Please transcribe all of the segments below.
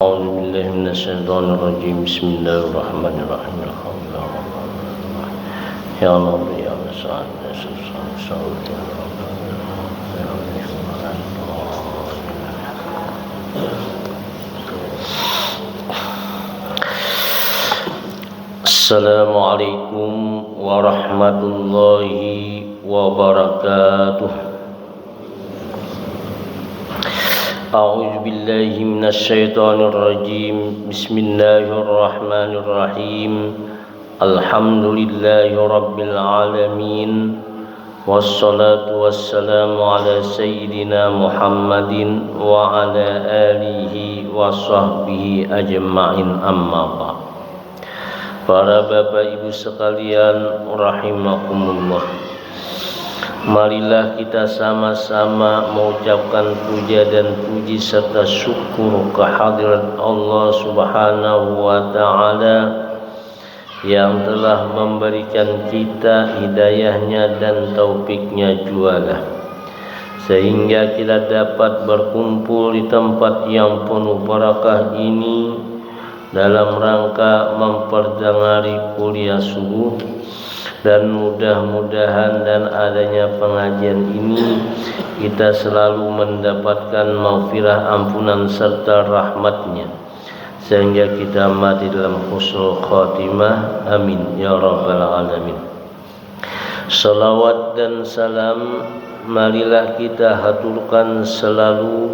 أعوذ بالله من الشيطان الرجيم بسم الله الرحمن الرحيم الحمد لله رب العالمين يا رب يا مساعد السلام عليكم ورحمة الله وبركاته. أعوذ بالله من الشيطان الرجيم بسم الله الرحمن الرحيم الحمد لله رب العالمين والصلاة والسلام على سيدنا محمد وعلى آله وصحبه أجمعين أما بعد. Para bapak ibu sekalian rahimakumullah, marilah kita sama-sama mengucapkan puja dan puji serta syukur kehadirat Allah Subhanahu wa Ta'ala yang telah memberikan kita hidayahnya dan taufiknya jualah, sehingga kita dapat berkumpul di tempat yang penuh barakah ini dalam rangka memperdengari kuliah subuh. Dan mudah-mudahan dan adanya pengajian ini kita selalu mendapatkan maghfirah, ampunan serta rahmatnya, sehingga kita mati dalam husnul khatimah. Amin ya rabbal alamin. Salawat dan salam marilah kita haturkan selalu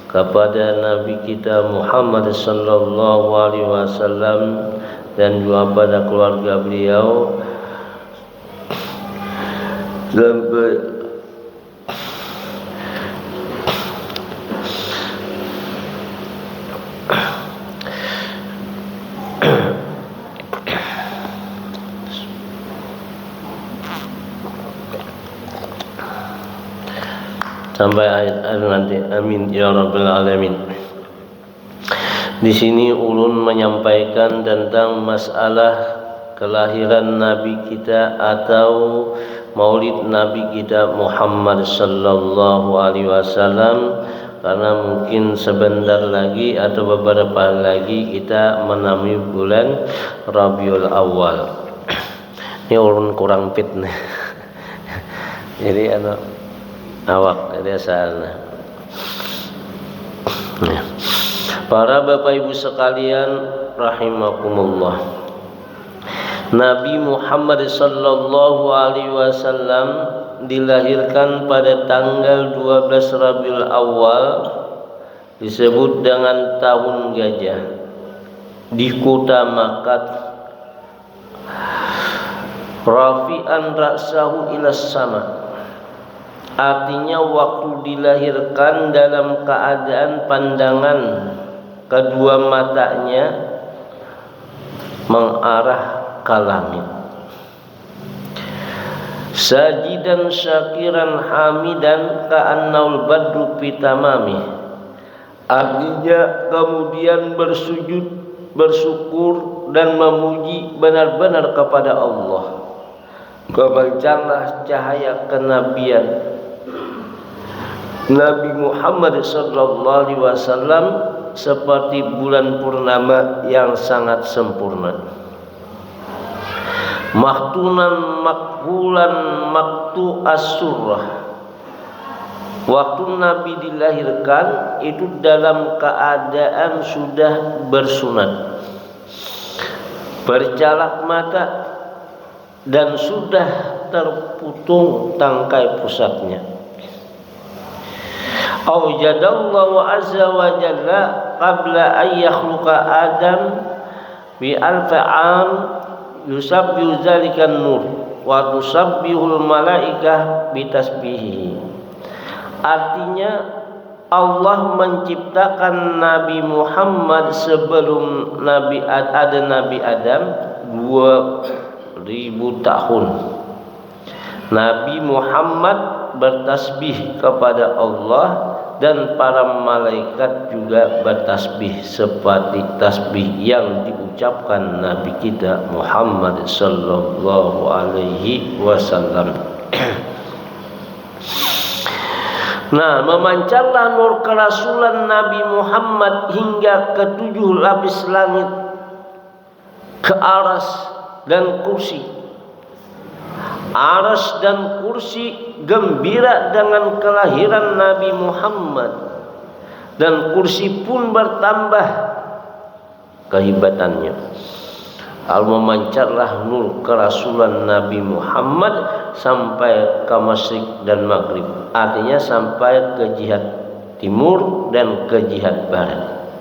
kepada Nabi kita Muhammad sallallahu alaihi wasallam dan juga pada keluarga beliau sampai ayat nanti. Amin ya rabbal alamin. Di sini ulun menyampaikan tentang masalah kelahiran Nabi kita atau Maulid Nabi kita Muhammad sallallahu alaihi wasallam, karena mungkin sebentar lagi atau beberapa hari lagi kita menamai bulan Rabiul Awal. Ini ulun kurang fit nih. Jadi awak ada sana. Para bapak ibu sekalian rahimakumullah, Nabi Muhammad sallallahu alaihi wasallam dilahirkan pada tanggal 12 Rabiul Awal, disebut dengan tahun gajah, di kota Makkah. Rafi'an ra'sahu ila sama, artinya waktu dilahirkan dalam keadaan pandangan kedua matanya mengarah ke langit. Sajidan syakiran hamidan ka'annaul badru fitamami, artinya kemudian bersujud, bersyukur dan memuji benar-benar kepada Allah. Kebencanlah cahaya kenabian Nabi Muhammad sallallahu alaihi wasallam seperti bulan purnama yang sangat sempurna. Maktunan makbulan maktu as-surrah, waktu Nabi dilahirkan itu dalam keadaan sudah bersunat, bercalak mata dan sudah terputung tangkai pusatnya. Aujadallahu azza wa jalla qabla an yakhluqa Adam bi alfa'am yusabbihu zalikan nur wa tusabbihul malaikah bitasbihi. Artinya Allah menciptakan Nabi Muhammad sebelum Nabi Adam 2000 tahun. Nabi Muhammad bertasbih kepada Allah dan para malaikat juga bertasbih seperti tasbih yang diucapkan Nabi kita Muhammad sallallahu alaihi wasallam. Nah, memancarlah nur kerasulan Nabi Muhammad hingga ke 7 lapis langit, ke aras dan kursi. Aras dan kursi gembira dengan kelahiran Nabi Muhammad, dan kursi pun bertambah kehebatannya. Memancarlah nur kerasulan Nabi Muhammad sampai ke masyrik dan maghrib, artinya sampai ke jihad timur dan ke jihad barat.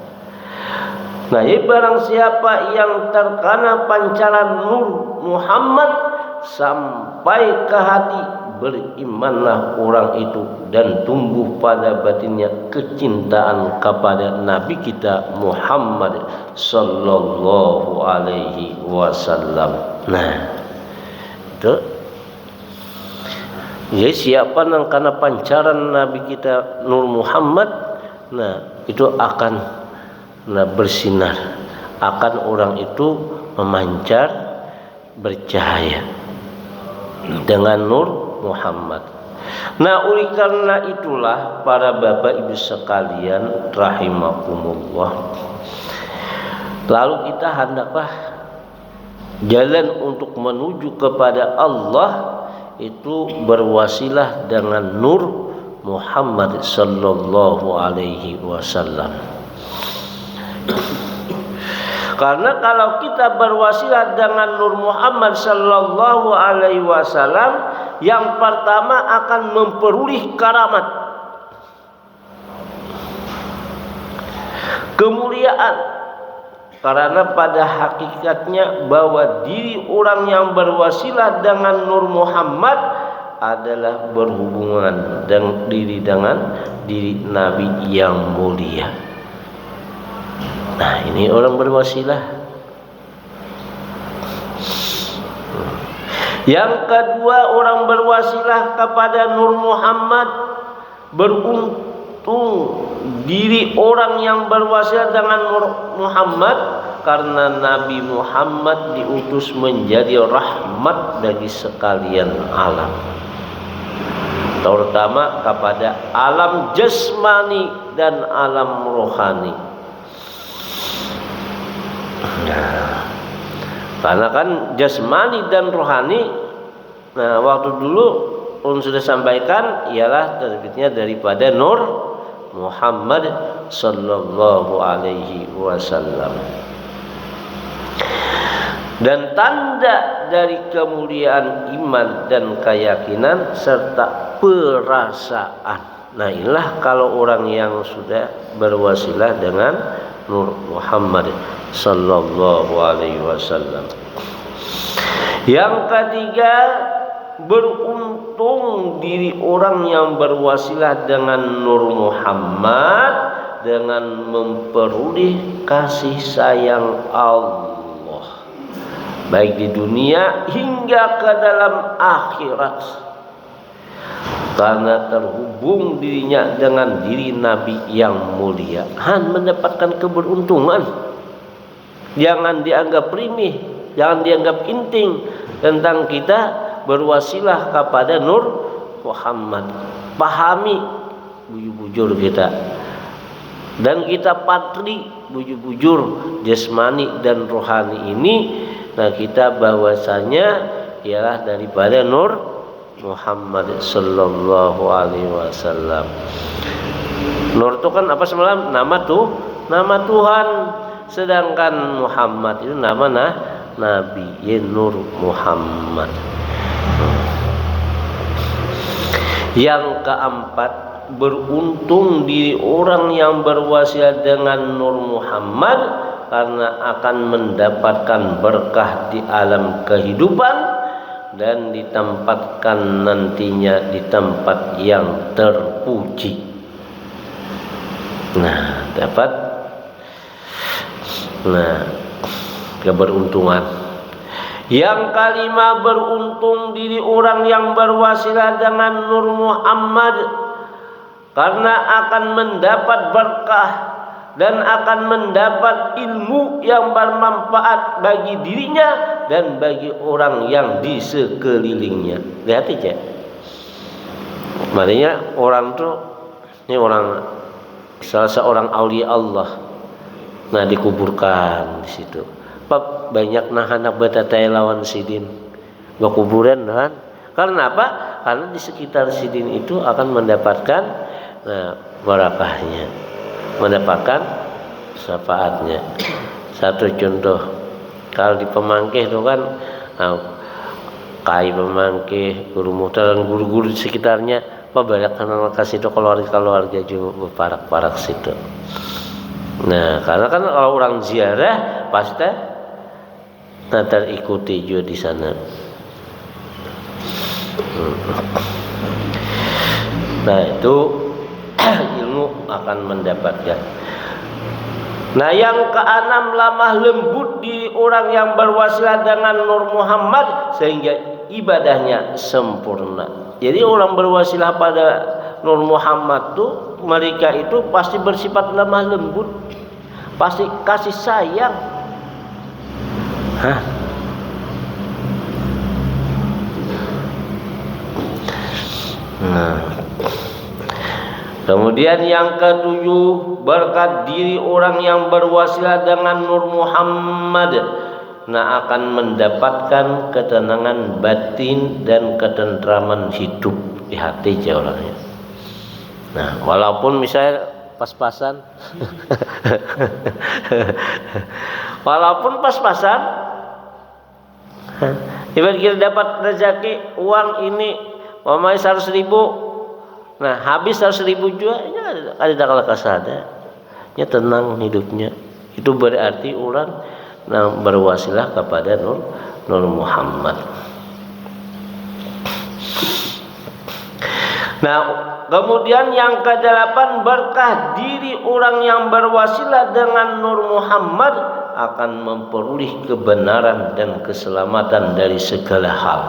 Nah, barang siapa yang terkena pancaran nur Muhammad sampai ke hati, berimanlah orang itu dan tumbuh pada batinnya kecintaan kepada Nabi kita Muhammad sallallahu alaihi wasallam. Nah, itu ya, siapa yang karena pancaran Nabi kita Nur Muhammad, nah itu akan bersinar, akan orang itu memancar, bercahaya dengan Nur Muhammad. Nah, oleh karena itulah para bapak ibu sekalian rahimakumullah, lalu kita hendaklah jalan untuk menuju kepada Allah itu berwasilah dengan Nur Muhammad sallallahu alaihi wasallam. Karena kalau kita berwasilah dengan Nur Muhammad sallallahu alaihi wasallam, yang pertama akan memperoleh karamat, kemuliaan. Karena pada hakikatnya bahwa diri orang yang berwasilah dengan Nur Muhammad adalah berhubungan dengan diri Nabi yang mulia. Nah, ini orang berwasilah. Yang kedua, orang berwasilah kepada Nur Muhammad. Beruntung diri orang yang berwasilah dengan Nur Muhammad, karena Nabi Muhammad diutus menjadi rahmat bagi sekalian alam, terutama kepada alam jasmani dan alam rohani. Nah, karena kan jasmani dan rohani, nah waktu dulu sudah sampaikan ialah terbitnya daripada Nur Muhammad sallallahu alaihi wasallam. Dan tanda dari kemuliaan iman dan keyakinan serta perasaan. Nah, inilah kalau orang yang sudah berwasilah dengan Nur Muhammad sallallahu alaihi wasallam. Yang ketiga, beruntung diri orang yang berwasilah dengan Nur Muhammad dengan memperoleh kasih sayang Allah, baik di dunia hingga ke dalam akhirat, karena terhubung dirinya dengan diri Nabi yang mulia. Mendapatkan keberuntungan. Jangan dianggap remeh, jangan dianggap inting tentang kita berwasilah kepada Nur Muhammad. Pahami bujur-bujur kita, dan kita patri bujur-bujur jasmani dan rohani ini. Nah, kita bahwasanya ialah daripada Nur Muhammad sallallahu alaihi wasallam. Nur itu kan apa semalam? Nama Tuhan. Sedangkan Muhammad itu nama Nabi, ya Nur Muhammad. Yang keempat, beruntung diri orang yang berwasilah dengan Nur Muhammad, karena akan mendapatkan berkah di alam kehidupan dan ditempatkan nantinya di tempat yang terpuji. Nah, dapat keberuntungan. Yang kelima, beruntung diri orang yang berwasilah dengan Nur Muhammad, karena akan mendapat berkah dan akan mendapat ilmu yang bermanfaat bagi dirinya dan bagi orang yang di sekelilingnya. Lihat aja, makanya orang tuh Ini salah seorang aulia Allah. Nah, dikuburkan di situ. Banyak anak betatay lawan sidin. Kuburan kan? Karena apa? Karena di sekitar sidin itu akan mendapatkan barakahnya, mendapatkan syafaatnya. Satu contoh, kalau di Pemangkih itu kan kai Pemangkih, guru muhtar dan guru-guru di sekitarnya, banyak anak kasih itu keluarga juga berparak-parak situ. Nah, karena kan kalau orang ziarah pasti terikuti juga di sana. Nah, itu ilmu akan mendapatkan. Nah, yang keenam, lamah lembut di orang yang berwasilah dengan Nur Muhammad sehingga ibadahnya sempurna. Jadi orang berwasilah pada Nur Muhammad tuh, mereka itu pasti bersifat lemah lembut, pasti kasih sayang. Nah, kemudian yang ketujuh, berkat diri orang yang berwasilah dengan Nur Muhammad, akan mendapatkan ketenangan batin dan ketentraman hidup di hati orangnya. Nah, walaupun misalnya pas-pasan, walaupun pas-pasan, ibarat kita dapat rezeki uang ini, mamai 100.000, nah habis 100.000 juga, ya ada kalau kasada, ya tenang hidupnya. Itu berarti orang berwasilah kepada Nur Muhammad. Nah, kemudian yang ke-8, berkah diri orang yang berwasilah dengan Nur Muhammad akan memperoleh kebenaran dan keselamatan dari segala hal.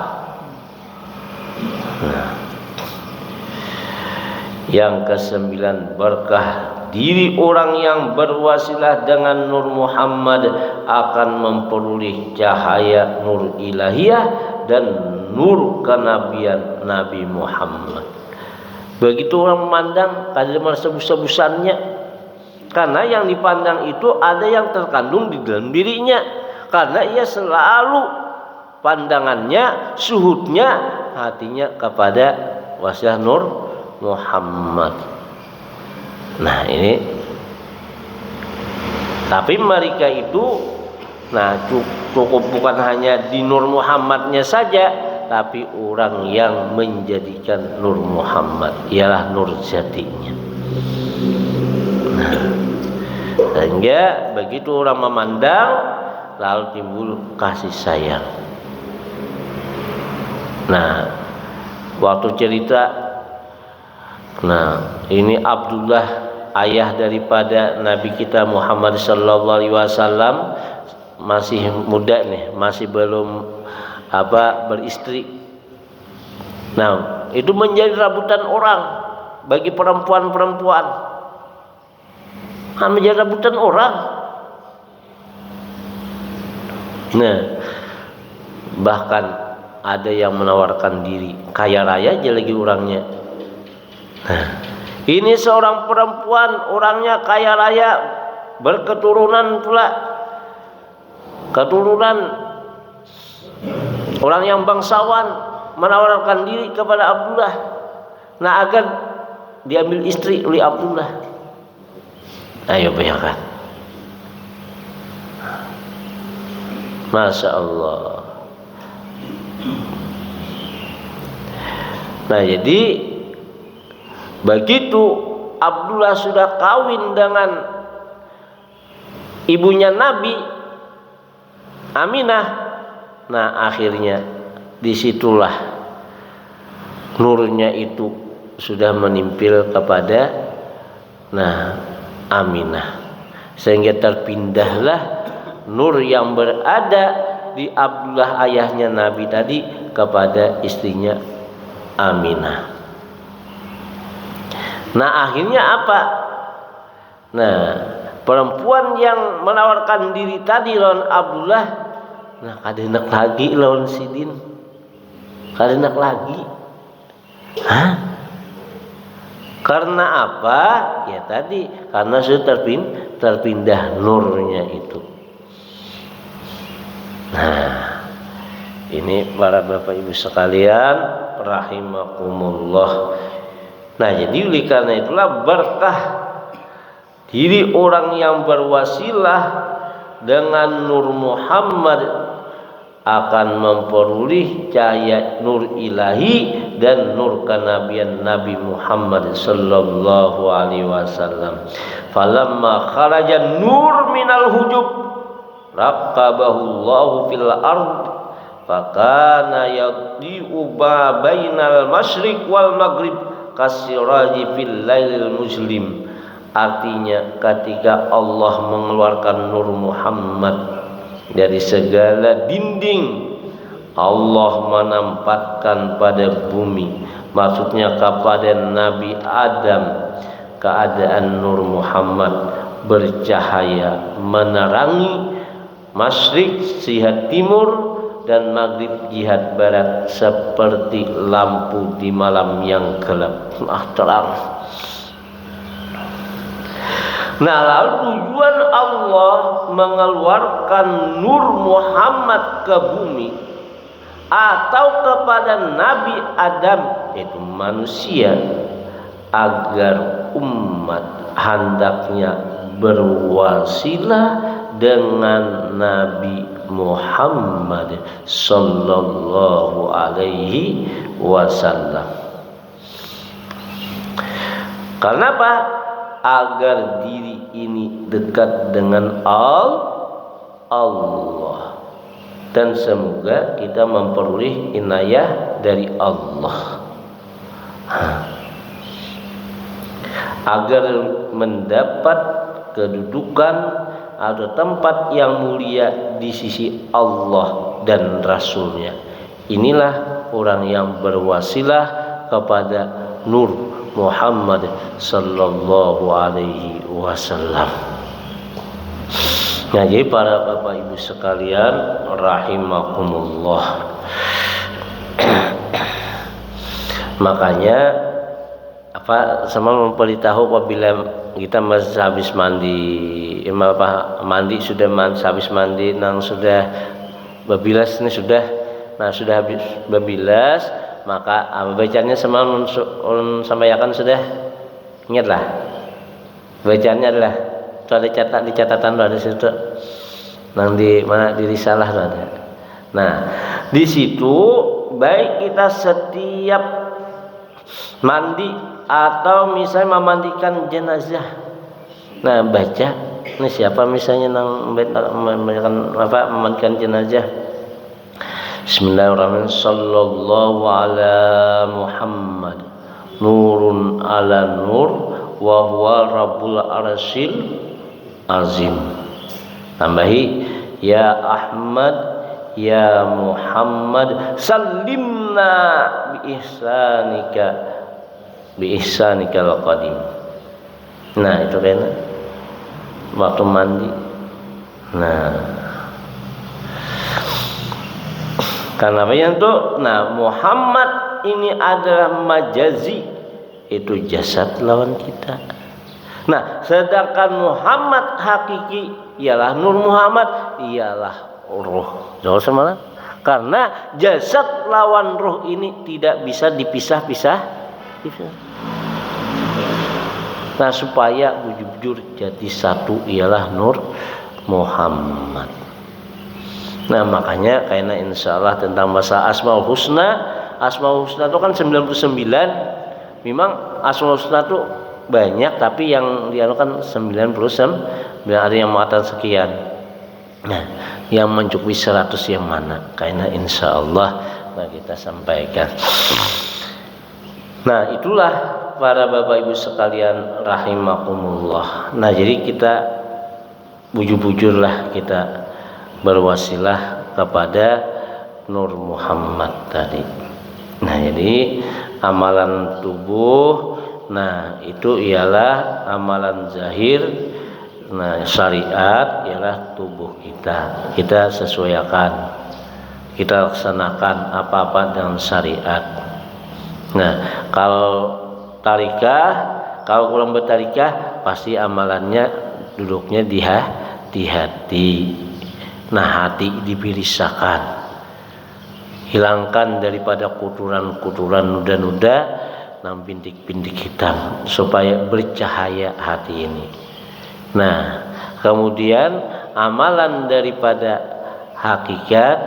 Nah, yang ke-9, berkah diri orang yang berwasilah dengan Nur Muhammad akan memperoleh cahaya nur ilahiyah dan nur kenabian Nabi Muhammad. Begitu orang memandang, kada merasa sebus-sebusannya, karena yang dipandang itu ada yang terkandung di dalam dirinya, karena ia selalu pandangannya, suhudnya, hatinya kepada wasilah Nur Muhammad. Nah, ini tapi mereka itu cukup bukan hanya di Nur Muhammadnya saja, tapi orang yang menjadikan Nur Muhammad ialah nur jatinya. Nah, sehingga begitu orang memandang, lalu timbul kasih sayang. Nah, waktu cerita, ini Abdullah, ayah daripada Nabi kita Muhammad sallallahu alaihi wasallam, masih muda nih, masih belum beristri. Nah, itu menjadi rebutan orang bagi perempuan-perempuan. Menjadi rebutan orang. Nah, bahkan ada yang menawarkan diri, kaya raya aja lagi orangnya. Nah, ini seorang perempuan, orangnya kaya raya, berketurunan pula, keturunan orang yang bangsawan, menawarkan diri kepada Abdullah, agar diambil istri oleh Abdullah. Ayo bayangkan, Masya Allah. Nah, jadi begitu Abdullah sudah kawin dengan ibunya Nabi Aminah, akhirnya disitulah nurnya itu sudah menimpil kepada Aminah, sehingga terpindahlah nur yang berada di Abdullah ayahnya Nabi tadi kepada istrinya Aminah. Akhirnya apa? Perempuan yang menawarkan diri tadi lawan Abdullah, kada enak lagi lawan Sidin, kada enak lagi. Karena apa? Ya tadi, karena sudah terpindah nurnya itu. Nah, ini para Bapak Ibu sekalian rahimakumullah. Nah, jadi oleh karena itulah berkah diri orang yang berwasilah dengan Nur Muhammad akan memperoleh cahaya nur ilahi dan nur kenabian Nabi Muhammad sallallahu alaihi wasallam. Falamma kharaja nur minal hujub raqabahu Allah fil ard fakana yadi'u bainal masyriq wal maghrib kasiraji fil lailil muslim. Artinya ketika Allah mengeluarkan Nur Muhammad dari segala dinding, Allah menampakkan pada bumi, maksudnya kepada Nabi Adam, keadaan Nur Muhammad bercahaya menerangi masyrik jihad timur dan maghrib jihad barat seperti lampu di malam yang gelap. Terang. Nah, lalu tujuan Allah mengeluarkan Nur Muhammad ke bumi atau kepada Nabi Adam, yaitu manusia, agar umat hendaknya berwasilah dengan Nabi Muhammad sallallahu alaihi wasallam. Karena apa? Agar diri ini dekat dengan Allah, dan semoga kita memperoleh inayah dari Allah, agar mendapat kedudukan atau tempat yang mulia di sisi Allah dan Rasulnya. Inilah orang yang berwasilah kepada Nur Muhammad sallallahu alaihi wasallam. Nah, jadi para Bapak Ibu sekalian rahimakumullah. Makanya sama memberitahu apabila kita masih habis mandi, habis mandi, nang sudah berbilas ini sudah, nah sudah habis berbilas, maka bacanya sampaikan sudah, ingatlah bacaannya adalah itu ada di catatan ada situ, nang di mana di risalah ada. Nah, di situ baik kita setiap mandi atau misalnya memandikan jenazah, nah baca ini siapa misalnya nang memandikan jenazah, Bismillahirrahmanirrahim. Sallallahu ala Muhammad nurun ala nur wa huwa rabbul arsyil azim. Tambahi ya Ahmad ya Muhammad sallimna bi ihsanikal qadim. Nah, itu kan waktu mandi. Nah, karena apa yang tuh? Nah, Muhammad ini adalah majazi, itu jasad lawan kita. Nah, sedangkan Muhammad hakiki ialah Nur Muhammad, ialah ruh. Jauh semalam. Karena jasad lawan ruh ini tidak bisa dipisah-pisah. Nah, supaya bujur jadi satu ialah Nur Muhammad. Nah, makanya karena insyaallah tentang masalah Asmaul Husna itu kan 99. Memang Asmaul Husna itu banyak, tapi yang dianukan 99, ada yang mengatakan sekian. Nah, yang mencukupi 100 yang mana? Karena insyaallah kita sampaikan. Nah, itulah para Bapak Ibu sekalian rahimakumullah. Nah, jadi kita bujur-bujurlah kita berwasilah kepada Nur Muhammad tadi. Nah, jadi amalan tubuh, nah itu ialah amalan zahir. Nah, syariat ialah tubuh kita. Kita sesuaikan, kita laksanakan apa-apa dengan syariat. Nah, kalau tarikah kalau orang bertarikah pasti amalannya duduknya di hati. Nah, hati dibirisakan, hilangkan daripada kotoran-kotoran noda-noda dan bintik-bintik hitam supaya bercahaya hati ini. Nah, kemudian amalan daripada hakikat,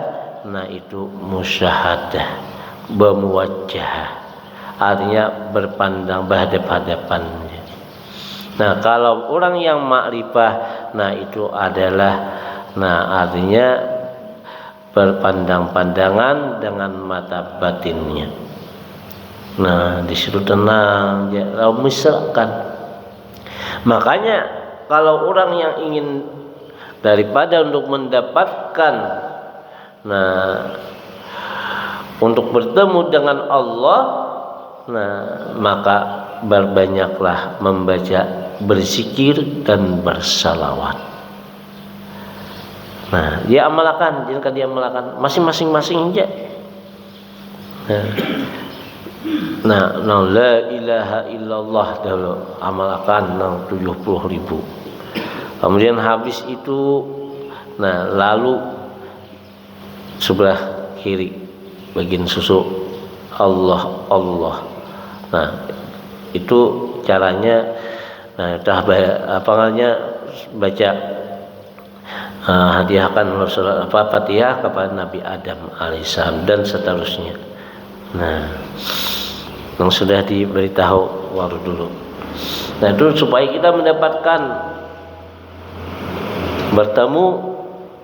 nah itu musyahadah, bermuwajjah, artinya berpandang berhadap-hadapannya. Nah, kalau orang yang makrifah, nah itu adalah, nah artinya berpandang-pandangan dengan mata batinnya. Nah, disitu tenang, ya, misalkan. Makanya kalau orang yang ingin daripada untuk mendapatkan, nah untuk bertemu dengan Allah, nah maka berbanyaklah membaca, berzikir dan bersalawat. Nah, dia amalkan, jika dia amalkan masing-masing aja. Nah, la ilaha illallah dulu amalkan 70.000. Kemudian habis itu, nah lalu sebelah kiri bagian susu Allah. Nah, itu caranya. Nah, baca hadiahkan Fatihah kepada Nabi Adam alaihissalam dan seterusnya. Nah, yang sudah diberitahu waktu dulu. Nah, itu supaya kita mendapatkan bertemu,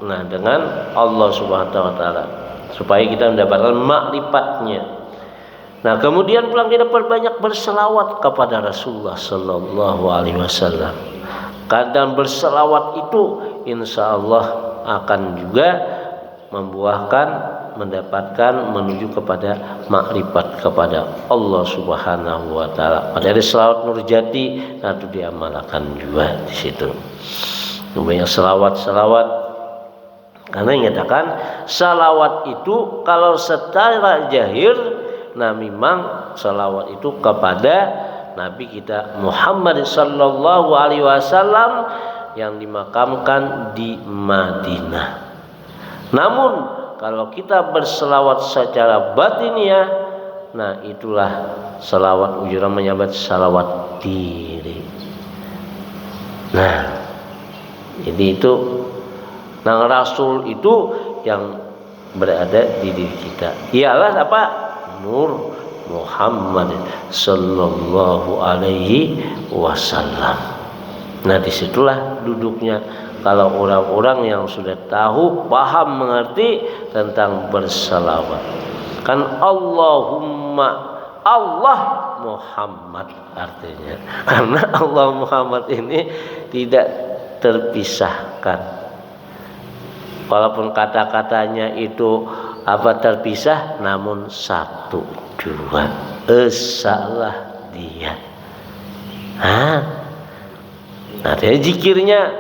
nah dengan Allah Subhanahu wa taala, supaya kita mendapatkan makrifatnya. Nah, kemudian pulang kita perbanyak berselawat kepada Rasulullah sallallahu alaihi wasallam. Kadang berselawat itu insya Allah akan juga membuahkan, mendapatkan, menuju kepada makrifat kepada Allah Subhanahu wa taala. Pada selawat nurjati, nah itu diamalkan juga di situ. Banyak selawat, karena nyatakan salawat itu kalau secara jahir, nah memang salawat itu kepada Nabi kita Muhammad sallallahu alaihi wasallam yang dimakamkan di Madinah. Namun kalau kita berselawat secara batiniah, nah itulah salawat ujurang menyebut salawat diri. Nah, jadi itu, nah Rasul itu yang berada di diri kita. Ialah apa? Nur Muhammad sallallahu alaihi wasallam. Nah, disitulah duduknya kalau orang-orang yang sudah tahu, paham, mengerti tentang bersalawat. Kan Allahumma, Allah Muhammad artinya. Karena Allah Muhammad ini tidak terpisahkan. Walaupun kata-katanya itu apa terpisah, namun satu dua, salah dia. Nah, dia zikirnya,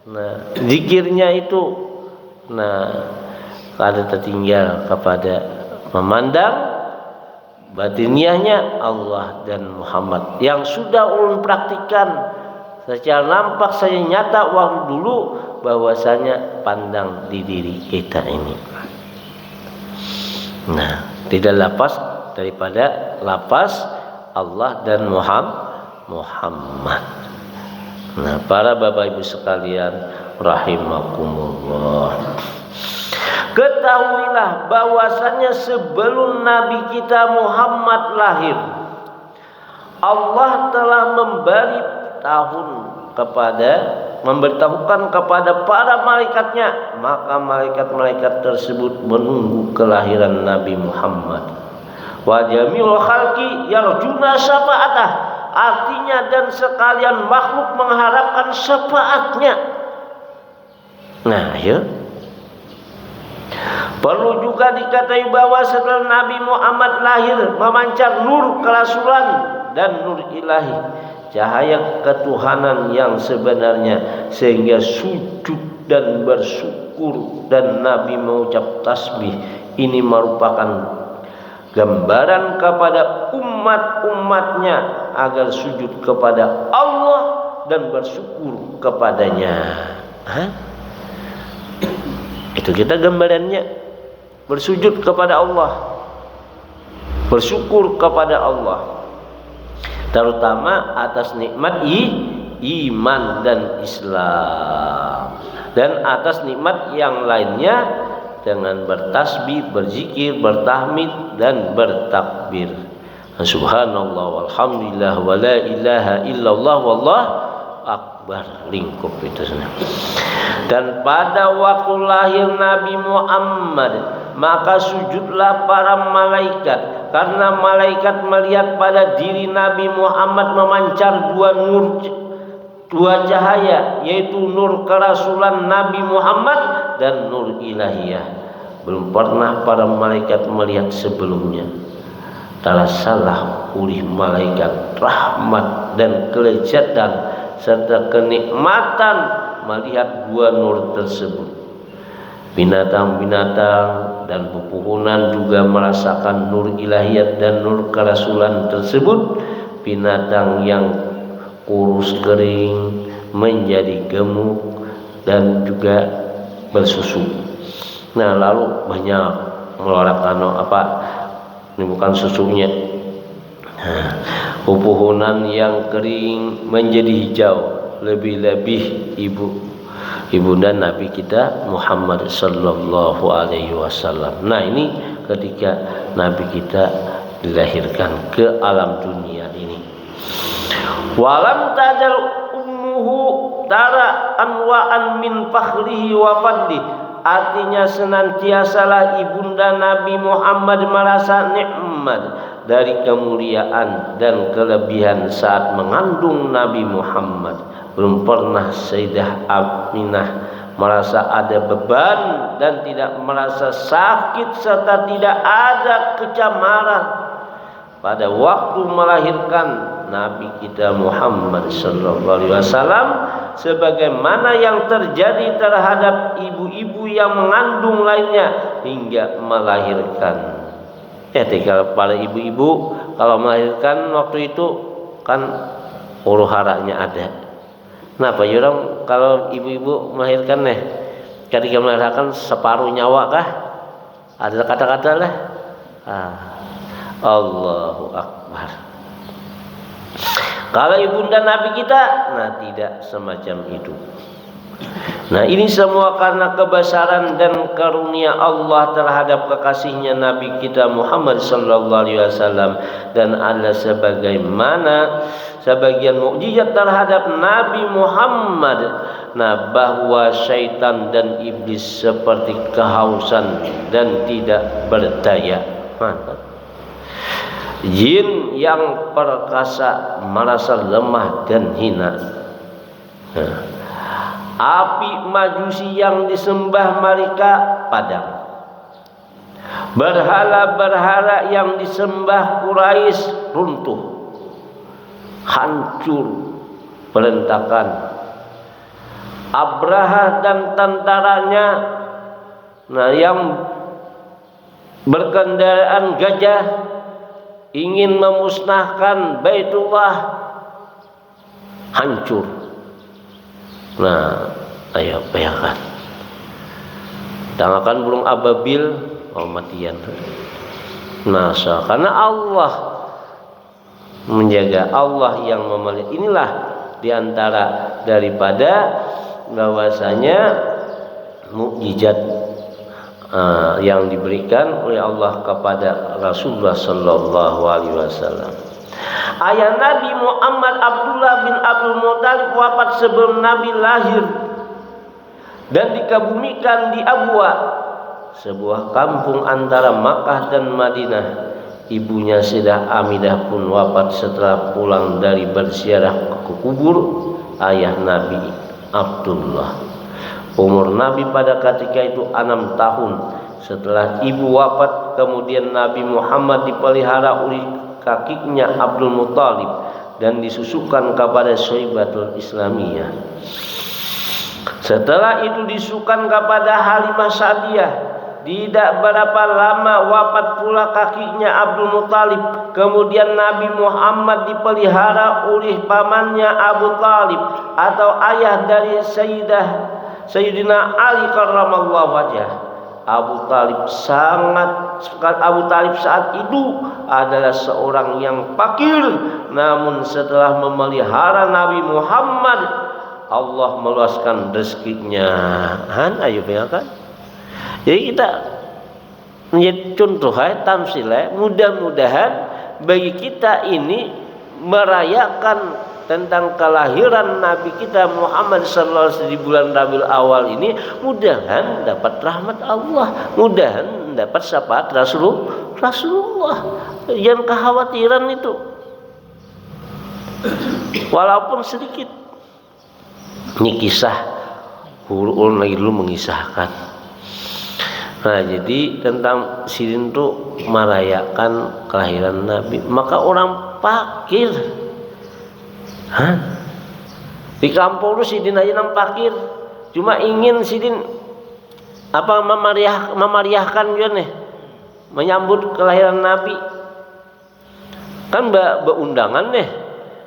nah zikirnya itu, nah ada tertinggal kepada memandang batiniahnya Allah dan Muhammad yang sudah ulun praktikan secara nampak saya nyata waktu dulu, bahwasanya pandang di diri kita ini. Nah, tidak lepas daripada lapas Allah dan Muhammad. Nah, para bapak ibu sekalian rahimakumullah, ketahuilah bahwasanya sebelum Nabi kita Muhammad lahir, Allah telah memberitahukan kepada para malaikatnya, maka malaikat-malaikat tersebut menunggu kelahiran Nabi Muhammad. Wa jami'ul khalqi yarjuna syafa'atah, artinya dan sekalian makhluk mengharapkan syafaatnya. Nah, ya. Perlu juga diketahui bahwa setelah Nabi Muhammad lahir memancar nur kerasulan dan nur ilahi, cahaya ketuhanan yang sebenarnya, sehingga sujud dan bersyukur dan Nabi mengucap tasbih. Ini merupakan gambaran kepada umat-umatnya agar sujud kepada Allah dan bersyukur kepadanya. Itu kita gambarannya, bersujud kepada Allah, bersyukur kepada Allah, terutama atas nikmat iman dan Islam, dan atas nikmat yang lainnya dengan bertasbih, berzikir, bertahmid dan bertakbir. Subhanallah walhamdulillah wa la ilaha illallah wallahu akbar, lingkup itu sana. Dan pada waktu lahir Nabi Muhammad, maka sujudlah para malaikat, karena malaikat melihat pada diri Nabi Muhammad memancar dua cahaya, yaitu nur kerasulan Nabi Muhammad dan nur ilahiyah. Belum pernah para malaikat melihat sebelumnya. Salah oleh malaikat rahmat dan kelezatan serta kenikmatan melihat dua nur tersebut. Binatang-binatang dan pepohonan juga merasakan nur ilahiyat dan nur kerasulan tersebut. Binatang yang kurus kering menjadi gemuk dan juga bersusu. Nah, lalu banyak mengeluarkan ini bukan susunya. Pepohonan yang kering menjadi hijau, lebih-lebih ibunda Nabi kita Muhammad sallallahu alaihi wasallam. Nah, ini ketika Nabi kita dilahirkan ke alam dunia ini. Walam tajal ummuhu tara anwa'an min fakhrihi wa fadli. Artinya senantiasalah ibunda Nabi Muhammad merasa nikmat dari kemuliaan dan kelebihan saat mengandung Nabi Muhammad. Belum pernah Sayyidah Aminah merasa ada beban dan tidak merasa sakit serta tidak ada kecemaran pada waktu melahirkan Nabi kita Muhammad sallallahu alaihi wasallam, sebagaimana yang terjadi terhadap ibu-ibu yang mengandung lainnya hingga melahirkan. Tinggal para ibu-ibu kalau melahirkan waktu itu kan huru haranya ada. Nah, Pak Yurang kalau ibu-ibu melahirkan ketika melahirkan separuh nyawa kah? Ada kata-kata lah. Allahu Akbar. Kalau ibunda Nabi kita, tidak semacam itu. Nah, ini semua karena kebesaran dan karunia Allah terhadap kekasihnya Nabi kita Muhammad sallallahu alaihi wasallam, dan ada sebagian mukjizat terhadap Nabi Muhammad. Nah, bahwa syaitan dan iblis seperti kehausan dan tidak berdaya. Mantap. Jin yang perkasa merasa lemah dan hina. Api majusi yang disembah mereka padam. Berhala-berhala yang disembah Quraisy runtuh, hancur, berantakan. Abraha dan tentaranya, yang berkendaraan gajah ingin memusnahkan Baitullah, hancur. Nah, ayo bayangkan, tangakan burung ababil, matian. Masa karena Allah menjaga, Allah yang memelihara. Inilah diantara daripada bahwasanya mukjizat yang diberikan oleh Allah kepada Rasulullah sallallahu alaihi wasallam. Ayah Nabi Muhammad Abdullah bin Abdul Muthalib wafat sebelum Nabi lahir dan dikebumikan di Abwa, sebuah kampung antara Makkah dan Madinah. Ibunya Sayyidah Aminah pun wafat setelah pulang dari berziarah ke kubur ayah Nabi Abdullah. Umur Nabi pada ketika itu 6 tahun. Setelah ibu wafat, kemudian Nabi Muhammad dipelihara oleh kakinya Abdul Muthalib dan disusukan kepada Syaibatul Islamiyah. Setelah itu disusukan kepada Halimah Sa'diyah. Tidak berapa lama wafat pula kakinya Abdul Muthalib. Kemudian Nabi Muhammad dipelihara oleh pamannya Abu Talib atau ayah dari Sayyidina Ali karramallahu wajhah. Abu Talib saat itu adalah seorang yang fakir, namun setelah memelihara Nabi Muhammad, Allah meluaskan rezekinya. Ayo kan? Jadi kita menjadi contoh tamsil. Mudah-mudahan bagi kita ini merayakan tentang kelahiran Nabi kita Muhammad sallallahu alaihi wasallam di bulan Rabiul Awal ini, mudahan dapat rahmat Allah, mudahan dapat syafaat Rasulullah. Jangan kekhawatiran itu, walaupun sedikit. Ini kisah ulun lagi dulu mengisahkan. Nah, jadi tentang Sidin itu merayakan kelahiran Nabi, maka orang fakir. Di kampung lu Sidin aja nang fakir, cuma ingin Sidin memeriahkan dia nih, menyambut kelahiran Nabi. Kan beundangan nih,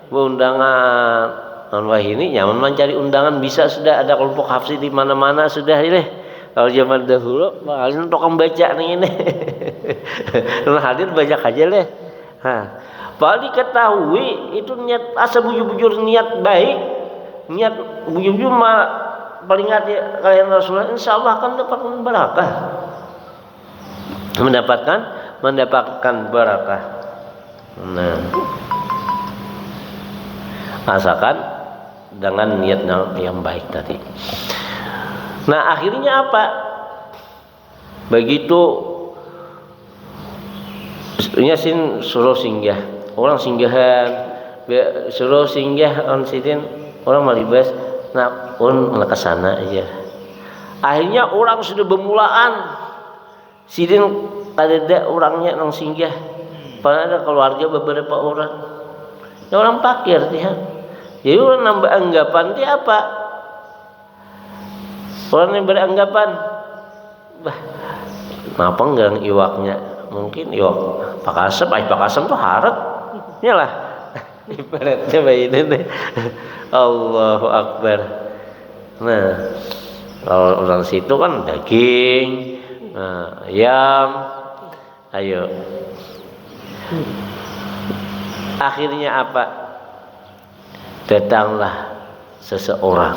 beundangan. Wah ini nyaman mencari undangan, bisa sudah ada kelompok hafsi di mana-mana sudah ini. Kalau zaman dahulu, makanya tukang baca nih ini. Nah, hadir banyak aja deh. Paling diketahui itu niat asa bujur-bujur niat baik, niat bujur-bujur peringati kalian Rasulullah, insya Allah akan mendapatkan barakah. Mendapatkan barakah. Nah, asalkan dengan niat yang baik tadi. Nah, akhirnya apa? Begitu Yasin suruh singgah, orang singgahan, suruh singgah on Sidin, orang malibas, nah orang ke sana aja. Akhirnya orang sudah bermulaan, Sidin ada orangnya nang singgah, padahal ada keluarga beberapa orang, ya orang fakir dia. Jadi orang nambah anggapan dia apa? Orang yang beranggapan, kenapa enggak iwaknya? Mungkin iwak pakasem tuh harat, nyalah. Ibaratnya bayi ini. Allahu Akbar. Nah, kalau orang situ kan daging, ayam, ayo. Akhirnya apa? Datanglah seseorang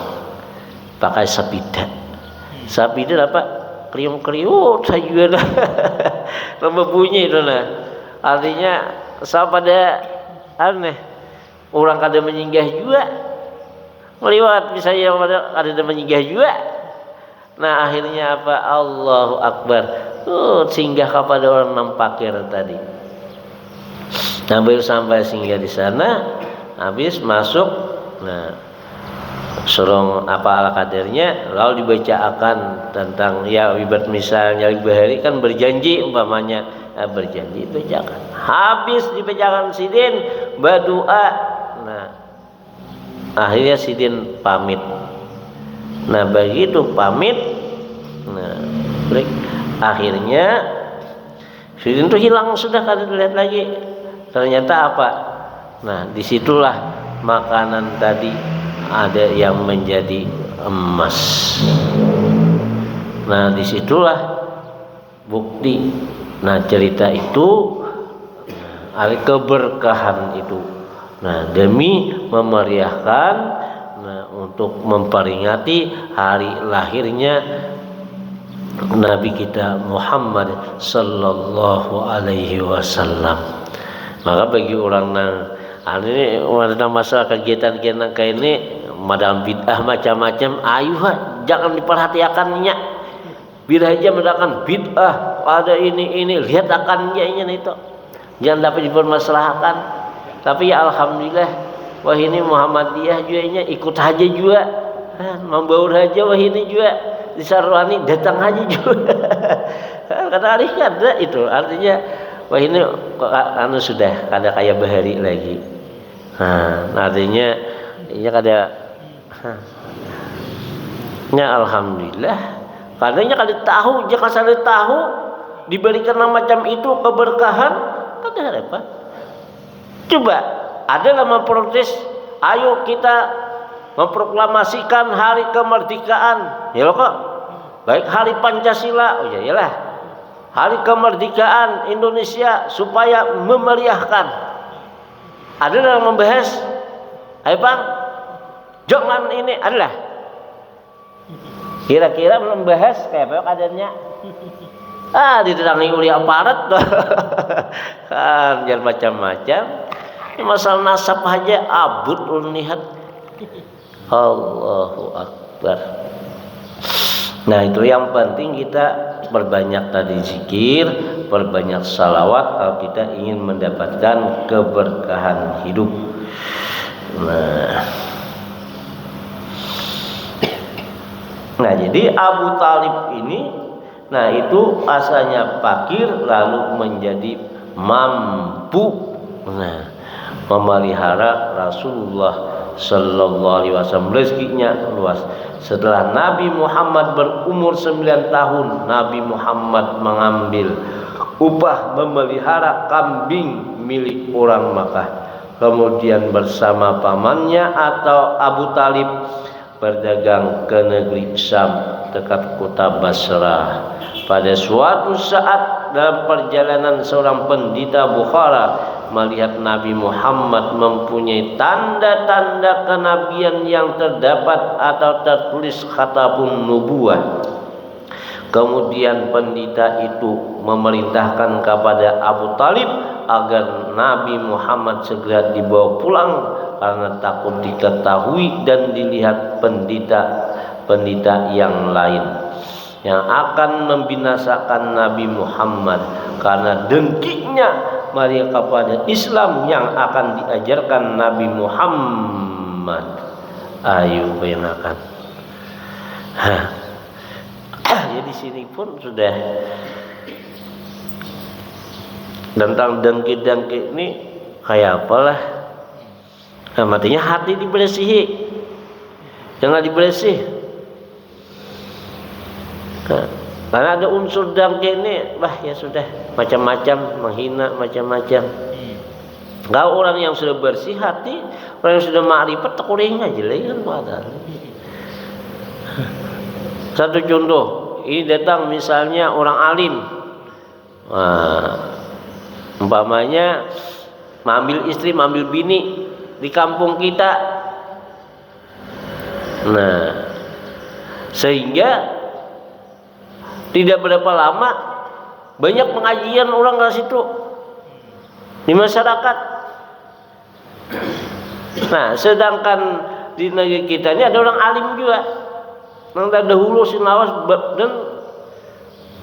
pakai sabida. Sabida apa? Kriung-kriung saja lembut bunyi itu nah. Artinya sama pada aneh. Orang kada menyinggah juga. Meliwat misalnya ada menyinggah juga. Nah, akhirnya apa? Allahu Akbar. Singgah kepada orang nampakir tadi. Nah, baru sampai singgah di sana, habis masuk. Nah, surung apa ala kadernya, lalu dibacakan tentang ya ibarat misalnya Bahari kan berjanji umpamanya, berjanji bacakan. Habis dibacakan Sidin berdoa. Nah, akhirnya Sidin pamit. Nah, begitu pamit, nah, akhirnya Sidin itu hilang sudah, kada dilihat lagi. Ternyata apa? Nah, disitulah makanan tadi ada yang menjadi emas. Nah, disitulah bukti. Nah, cerita itu ada keberkahan itu. Nah, demi memeriahkan, untuk memperingati hari lahirnya Nabi kita Muhammad sallallahu alaihi wasallam. Maka bagi orang ini ada masalah kegiatan-kegiatan kayak ini, madam bid'ah macam-macam, jangan diperhatikannya. Bila aja mendakan bid'ah, ada ini lihat akannya ini itu, jangan dapat dipermasalahkan. Tapi ya alhamdulillah, wah ini Muhammadiyah juga ikut aja juga, membaur aja wah ini juga disarwani datang aja juga. Kata hari ada itu artinya wah ini anu sudah kada kayak Bahari lagi. Artinya ini kada. Ya alhamdulillah Karenanya kalau tahu, jika saya tahu diberikan macam itu keberkahan, kan ada apa? Coba ada yang memprotes, ayo kita memproklamasikan hari kemerdekaan, ya loh kok. Baik hari Pancasila, oh ya iyalah, hari kemerdekaan Indonesia supaya memeriahkan. Ada yang membahas, ayo bang, jangan ini adalah. Kira-kira membahas kayak apa keadaannya? Diterangi oleh aparat kan, jangan macam-macam. Masalah nasab aja abut lihat. Allahu Akbar. Nah itu yang penting, kita perbanyak tadi zikir, perbanyak salawat kalau kita ingin mendapatkan keberkahan hidup. Nah jadi Abu Talib ini, nah itu asalnya fakir lalu menjadi mampu, nah memelihara Rasulullah Sallallahu Alaihi Wasallam, rezekinya luas. Setelah Nabi Muhammad berumur 9 tahun, Nabi Muhammad mengambil upah memelihara kambing milik orang Makkah. Kemudian bersama pamannya atau Abu Talib berdagang ke negeri Syam dekat kota Basrah. Pada suatu saat dalam perjalanan, seorang pendeta Bukhara melihat Nabi Muhammad mempunyai tanda-tanda kenabian yang terdapat atau tertulis khatabun nubuwah. Kemudian pendeta itu memerintahkan kepada Abu Talib agar Nabi Muhammad segera dibawa pulang karena takut diketahui dan dilihat pendeta yang lain yang akan membinasakan Nabi Muhammad karena dengkinya mereka kepada Islam yang akan diajarkan Nabi Muhammad. Ayo bayangkan. Jadi sini pun sudah tentang dengki-dengki ini kayak apalah. Nah, matinya hati dibersihi, jangan dibersih. Nah, karena ada unsur dengki ini, ya sudah macam-macam, menghina macam-macam. Kalau orang yang sudah bersih hati, orang yang sudah ma'rifat takuring aja kan padahal. Satu contoh, ini datang misalnya orang alim, umpamanya mengambil istri, mengambil bini di kampung kita. Nah, sehingga tidak berapa lama banyak pengajian orang ke situ di masyarakat. Nah, sedangkan di negeri kita ini ada orang alim juga, yang dahulu sinawas dan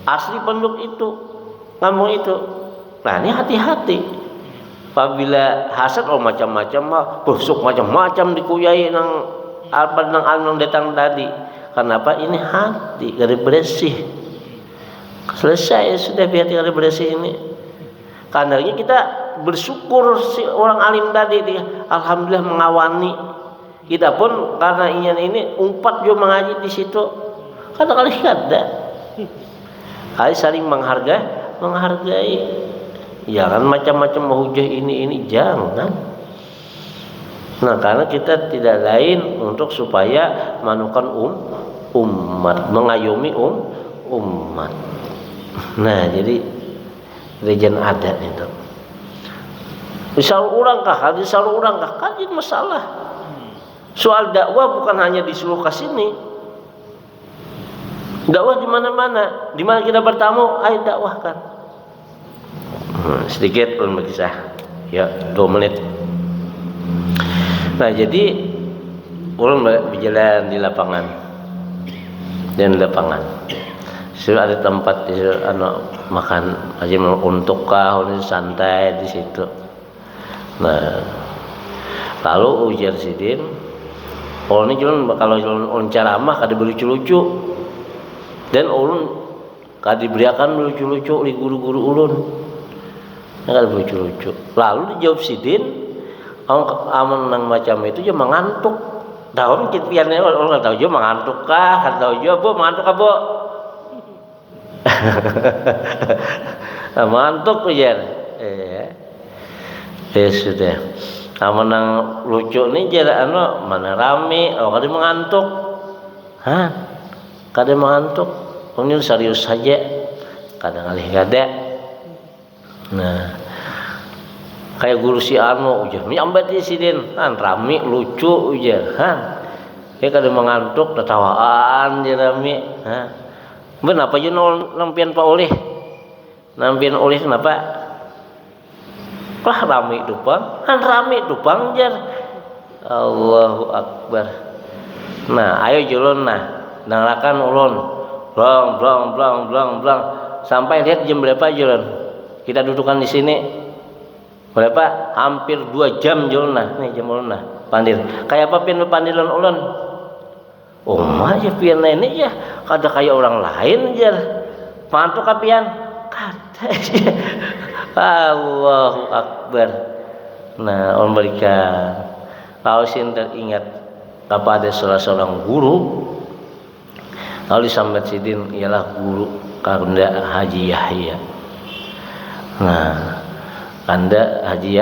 asli penduduk itu, kampung itu. Nah, ini hati-hati. Apabila hasad macam-macam mah, busuk macam-macam dikuyai nang apa nang alim datang tadi. Kenapa? Ini hati dari bersih. Selesai sudah, biar tinggal bersih ini. Karenanya kita bersyukur si orang alim tadi dia, alhamdulillah mengawani. Kita pun karena ini umpat juga mengaji di situ. Karena kali ada, kali saling menghargai. Jangan macam-macam menghujah ini jangan. Nah, karena kita tidak lain untuk supaya manukan umat, mengayomi umat. Nah, jadi regen adat itu. Misal orang kah, kan jadi masalah. Soal dakwah bukan hanya disuruh ke sini. Dakwah di mana-mana, di mana kita bertamu, ayo dakwahkan. Sedikit pun berkisah. Ya, 2 menit. Nah, jadi orang berjalan di lapangan. Dan lapangan. Sudah ada tempat di makan aja untuk santai di situ. Nah, lalu ujar sidin, orang ini jualan kalau jualan ceramah kada lucu-lucu, dan ulun kada diberiakan lucu-lucu oleh guru-guru ulun, kada lucu-lucu. Lalu dijawab sidin, aman nang macam itu dia mengantuk. Tahun kitiannya orang tahu juga mengantuk kah? Kada tahu juga bu mengantuk kah bu? Mantuk ujar. Sudah. Menang lucu nih jar anu mana rame, kada mengantuk. Kada mengantuk. Pengil serius saja. Kadang alih kada. Nah, kayak guru si anu ujar, nyambat si den, kan rame lucu ujar, kayak kada mengantuk, tertawaan je rame, ben apa je nampian Pak Oleh, nampian Oleh kenapa? Lah rame dupang, kan rame dupang jar, Allahu Akbar. Nah, ayo julun nanglakan ulun, blang, sampai lihat jam berapa julun? Kita dudukan di sini berapa? Hampir 2 jam julun nih jam ulun pandir. Kayak apa pian pandilan ulun? Mah ya pian ini ya kada kayak orang lain jar. Mantuk ka pian? Kada. Allahu Akbar. Nah, ulun berikan kalau sinten ingat kepada salah seorang guru lalu sambat sidin ialah guru Kanda Haji Yahya. Nah, Kanda Haji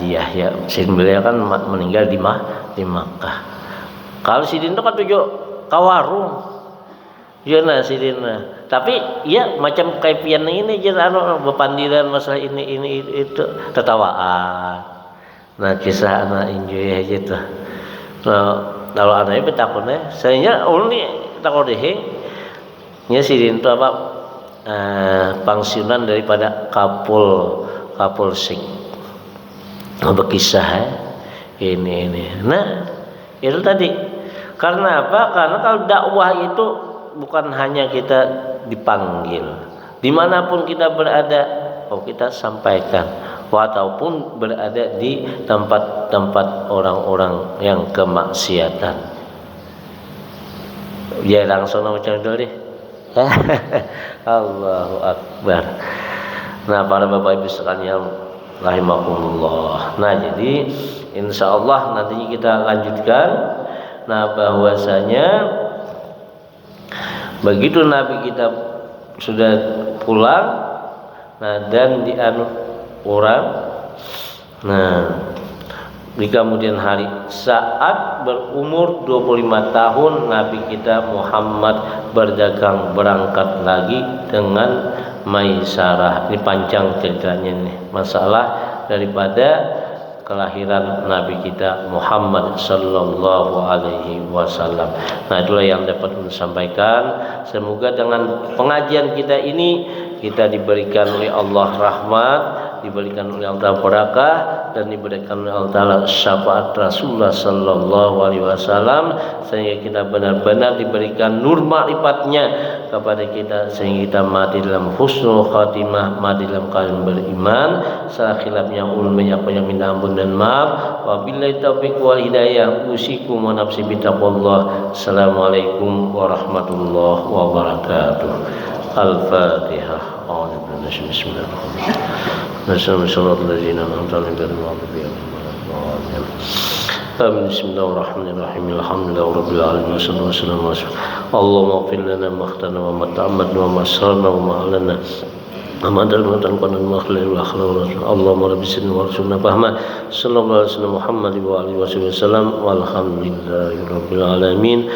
Yahya, sidin beliau kan meninggal di Makkah. Kalau sidin itu kan tujuh kawarung, ya sidin. Tapi ya macam kayak pian ini jangan bepandiran masalah ini itu tertawaan. Nah, kisah anak enjoy aja tuh. Nah, kalau anaknya betakunnya, saya ulun takut deh. Nya sidin itu apa? Pangsiunan daripada Kapolsek berkisah ini. Nah, itu tadi karena apa? Karena kalau dakwah itu bukan hanya kita dipanggil, dimanapun kita berada, kita sampaikan, walaupun berada di tempat-tempat orang-orang yang kemaksiatan. Ya langsung macam itu deh. Allahu Akbar. Nah, para bapak ibu sekalian rahimakumullah. Nah, jadi insyaallah nantinya kita lanjutkan. Nah, bahwasanya begitu Nabi kita sudah pulang, nah dan orang, nah di kemudian hari saat berumur 25 tahun Nabi kita Muhammad berdagang berangkat lagi dengan Maisarah. Ini panjang ceritanya nih, masalah daripada kelahiran Nabi kita Muhammad sallallahu alaihi wasallam. Nah, itulah yang dapat disampaikan. Semoga dengan pengajian kita ini kita diberikan oleh Allah rahmat, diberikan oleh Allah barakah, dan diberikan oleh Allah syafaat Rasulullah sallallahu alaihi wasallam, sehingga kita benar-benar diberikan nur ma'rifatnya kepada kita, sehingga kita mati dalam husnul khatimah, mati dalam keadaan beriman. Salah khilafnya ulun menyapa yang minta ampun dan maaf. Wabillahi taufiq wal hidayah. Usikum wa nafsi bitaqwallah. Assalamualaikum warahmatullahi wabarakatuh. Al-Fatihah. Bismillahirrahmanirrahim. Bismillahirrahmanirrahim. Alhamdulillahirabbil alamin. Wassalamu Allahumma ighfir lana ma akhtana wa ma ta'ammadna wa ma asrarna wa ma a'lanna. Allahumma rabbi sidna warzuqna fahma. Sallallahu alaihi wasallam Muhammad wa alihi wasallam. Walhamdulillahirabbil alamin.